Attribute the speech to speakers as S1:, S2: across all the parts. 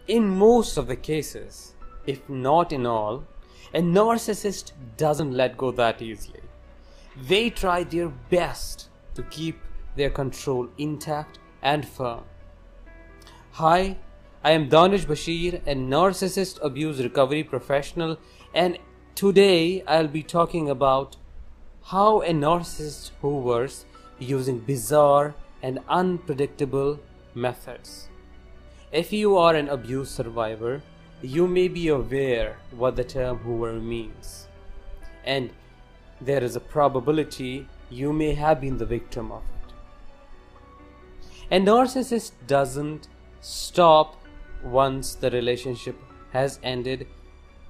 S1: In most of the cases, if not in all, a narcissist doesn't let go that easily. They try their best to keep their control intact and firm. Hi, I am Danish Bashir, a narcissist abuse recovery professional, and today I'll be talking about how a narcissist hoovers using bizarre and unpredictable methods. If you are an abuse survivor, you may be aware what the term hoover means, and there is a probability you may have been the victim of it. A narcissist doesn't stop once the relationship has ended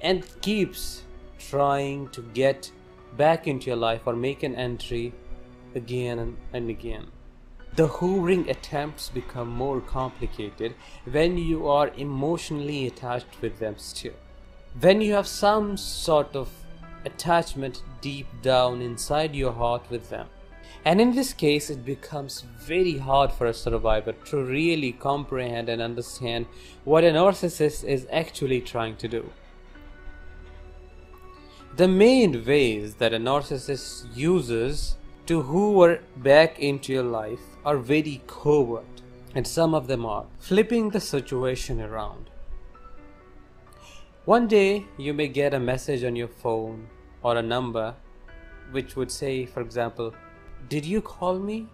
S1: and keeps trying to get back into your life or make an entry again and again. The hoovering attempts become more complicated when you are emotionally attached with them still. When you have some sort of attachment deep down inside your heart with them. And in this case, it becomes very hard for a survivor to really comprehend and understand what a narcissist is actually trying to do. The main ways that a narcissist uses to hoover back into your life are very covert, and some of them are flipping the situation around. One day you may get a message on your phone or a number which would say, for example, "Did you call me?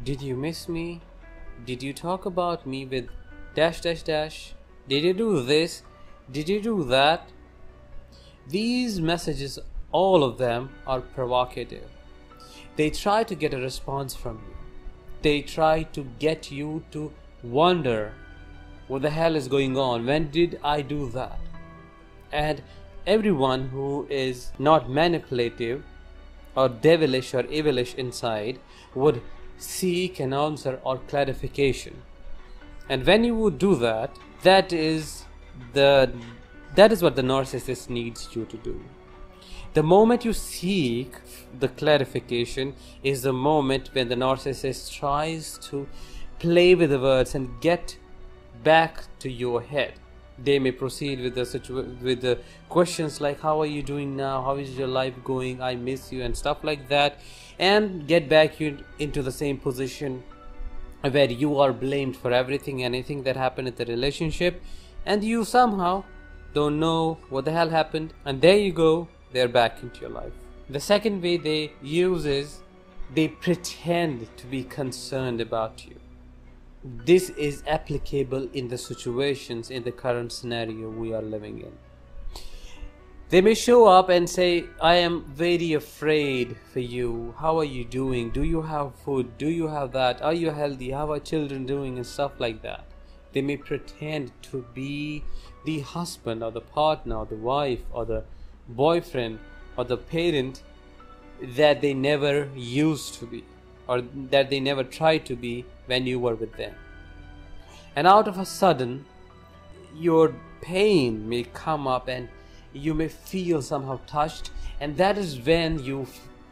S1: Did you miss me? Did you talk about me with dash dash dash? Did you do this? Did you do that?" These messages, all of them, are provocative. They try to get a response from you. They try to get you to wonder what the hell is going on. When did I do that? And everyone who is not manipulative or devilish or evilish inside would seek an answer or clarification. And when you would do that, that is what the narcissist needs you to do. The moment you seek the clarification is the moment when the narcissist tries to play with the words and get back to your head. They may proceed with the questions like, "How are you doing now? How is your life going? I miss you," and stuff like that, and get back you into the same position where you are blamed for anything that happened in the relationship, and you somehow don't know what the hell happened, and there you go, they're back into your life. The second way they use is they pretend to be concerned about you. This is applicable in the situations in the current scenario we are living in. They may show up and say, "I am very afraid for you. How are you doing? Do you have food? Do you have that? Are you healthy? How are children doing?" and stuff like that. They may pretend to be the husband or the partner or the wife or the boyfriend or the parent that they never used to be, or that they never tried to be when you were with them. And out of a sudden, your pain may come up and you may feel somehow touched, and that is when you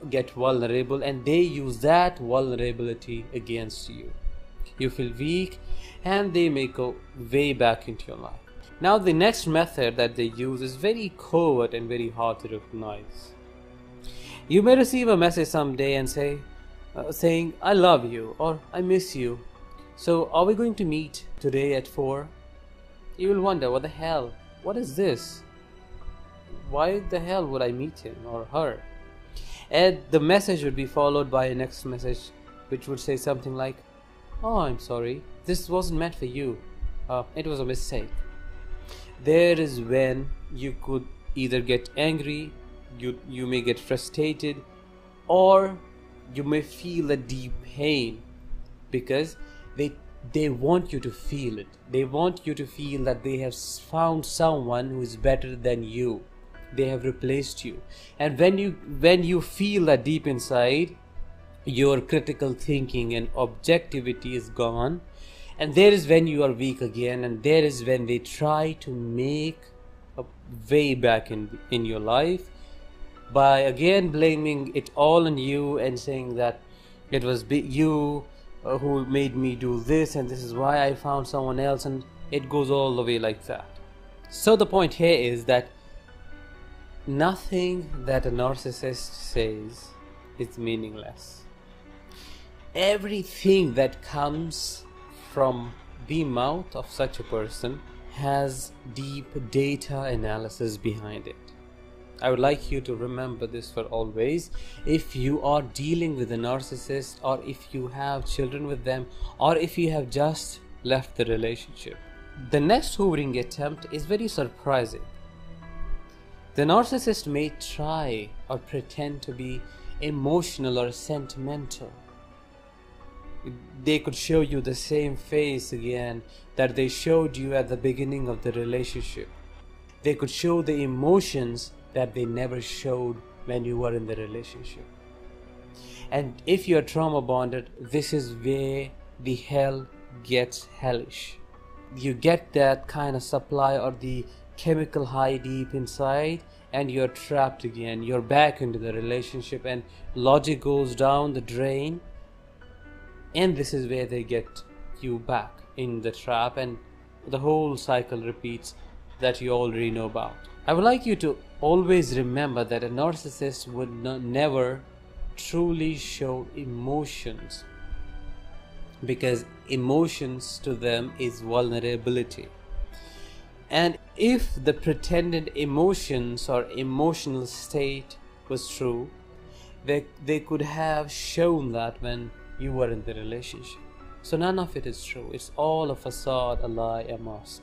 S1: get vulnerable, and they use that vulnerability against you. You feel weak, and they may go way back into your life. Now, the next method that they use is very covert and very hard to recognize. You may receive a message someday and saying, "I love you," or "I miss you. So are we going to meet today at 4? You will wonder, what the hell? What is this? Why the hell would I meet him or her? And the message would be followed by a next message which would say something like, "Oh, I'm sorry. This wasn't meant for you. It was a mistake." There is when you could either get angry, you may get frustrated, or you may feel a deep pain because they want you to feel it. They want you to feel that they have found someone who is better than you. They have replaced you. And when you feel that deep inside, your critical thinking and objectivity is gone, and there is when you are weak again, and there is when they try to make a way back in your life by again blaming it all on you and saying that it was you who made me do this, and this is why I found someone else, and it goes all the way like that. So the point here is that nothing that a narcissist says is meaningless. Everything that comes from the mouth of such a person has deep data analysis behind it. I would like you to remember this for always. If you are dealing with a narcissist, or if you have children with them, or if you have just left the relationship, the next hoovering attempt is very surprising. The narcissist may try or pretend to be emotional or sentimental. They could show you the same face again that they showed you at the beginning of the relationship. They could show the emotions that they never showed when you were in the relationship. And if you are trauma bonded, this is where the hell gets hellish. You get that kind of supply or the chemical high deep inside, and you're trapped again. You're back into the relationship and logic goes down the drain, and this is where they get you back in the trap, and the whole cycle repeats that you already know about. I would like you to always remember that a narcissist would never truly show emotions, because emotions to them is vulnerability. And if the pretended emotions or emotional state was true, they could have shown that when you were in the relationship. So none of it is true. It's all a facade, a lie, a mask.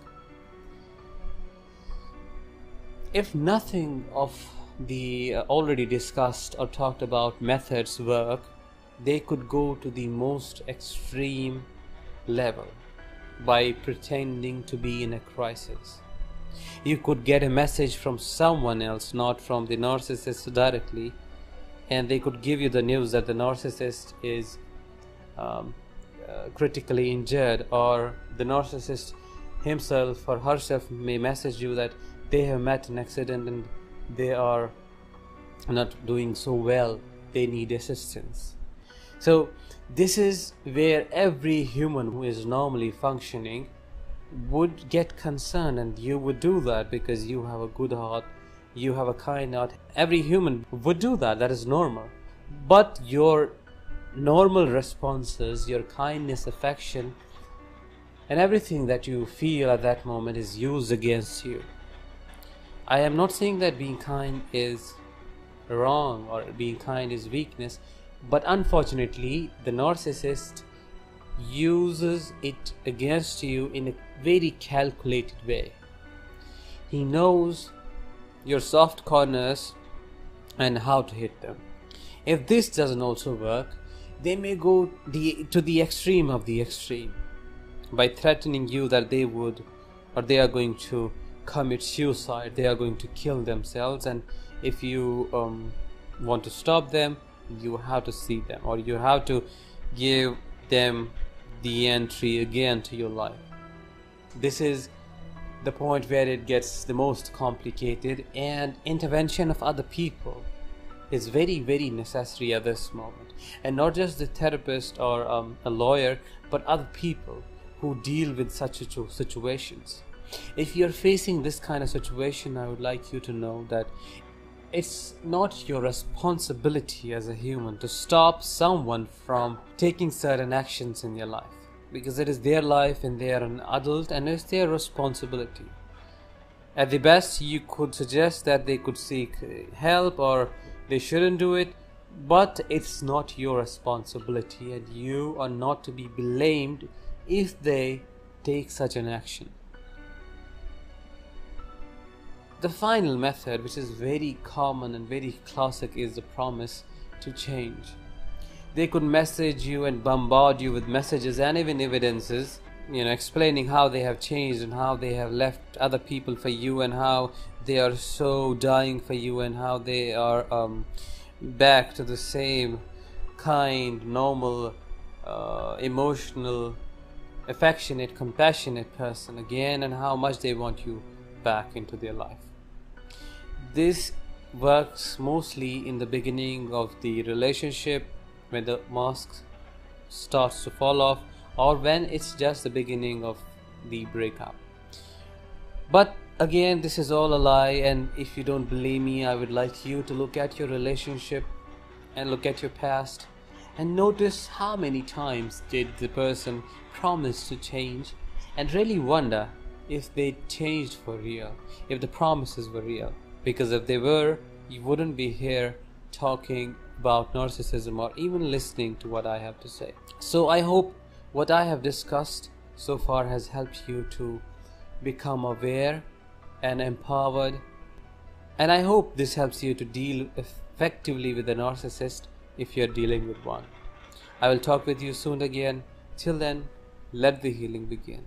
S1: If nothing of the already discussed or talked about methods work, they could go to the most extreme level by pretending to be in a crisis. You could get a message from someone else, not from the narcissist directly, and they could give you the news that the narcissist is critically injured, or the narcissist himself or herself may message you that they have met an accident and they are not doing so well, they need assistance. So this is where every human who is normally functioning would get concerned, and you would do that because you have a good heart, you have a kind heart. Every human would do that. That is normal. But your normal responses, your kindness, affection, and everything that you feel at that moment is used against you. I am not saying that being kind is wrong or being kind is weakness, but unfortunately the narcissist uses it against you in a very calculated way. He knows your soft corners and how to hit them. If this doesn't also work, they may go to the extreme of the extreme by threatening you that they would, or they are going to commit suicide, they are going to kill themselves, and if you want to stop them, you have to see them, or you have to give them the entry again to your life. This is the point where it gets the most complicated, and intervention of other people is very, very necessary at this moment. And not just the therapist or a lawyer, but other people who deal with such situations. If you're facing this kind of situation, I would like you to know that it's not your responsibility as a human to stop someone from taking certain actions in your life, because it is their life and they are an adult and it's their responsibility. At the best, you could suggest that they could seek help or they shouldn't do it, but it's not your responsibility, and you are not to be blamed if they take such an action. The final method, which is very common and very classic, is the promise to change. They could message you and bombard you with messages and even evidences, explaining how they have changed and how they have left other people for you and how they are so dying for you and how they are back to the same kind, normal, emotional, affectionate, compassionate person again, and how much they want you back into their life. This works mostly in the beginning of the relationship, when the mask starts to fall off, or when it's just the beginning of the breakup. But again, this is all a lie, and if you don't believe me, I would like you to look at your relationship and look at your past and notice how many times did the person promise to change, and really wonder if they changed for real, if the promises were real. Because if they were, you wouldn't be here talking about narcissism or even listening to what I have to say. So I hope what I have discussed so far has helped you to become aware and empowered, and I hope this helps you to deal effectively with a narcissist if you're dealing with one. I will talk with you soon again. Till then, let the healing begin.